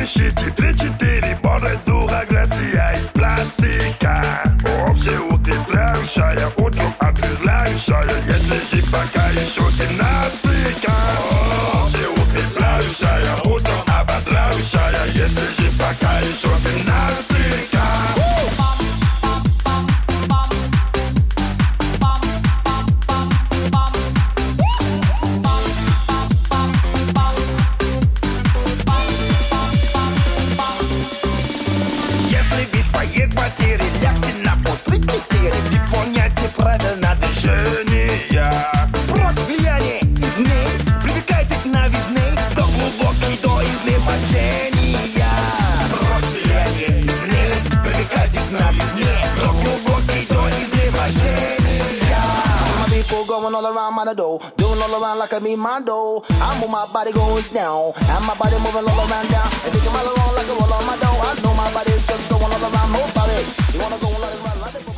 щити, 3-4, борозду, агрессия и пластика. Общеукрепляющая, утром отрезвляющая, если же пока еще гимнастика. Общеукрепляющая, утром ободряющая, если же пока еще гимнастика. Квартире лягте на пол 3-4. Выполняйте правильно движения. Прочь влияние измен, привыкайте к новизне, до глубокой, до изнеможения. Прочь влияние измен, привыкайте к новизне, до глубокой, до изнеможения. My people going all around my door, doing all around like I mean my door. I move my body going down, and my body moving all around down, and taking my around like a roll on my door. I know my body is just going all around, nobody. You wanna go and let it run, let it go.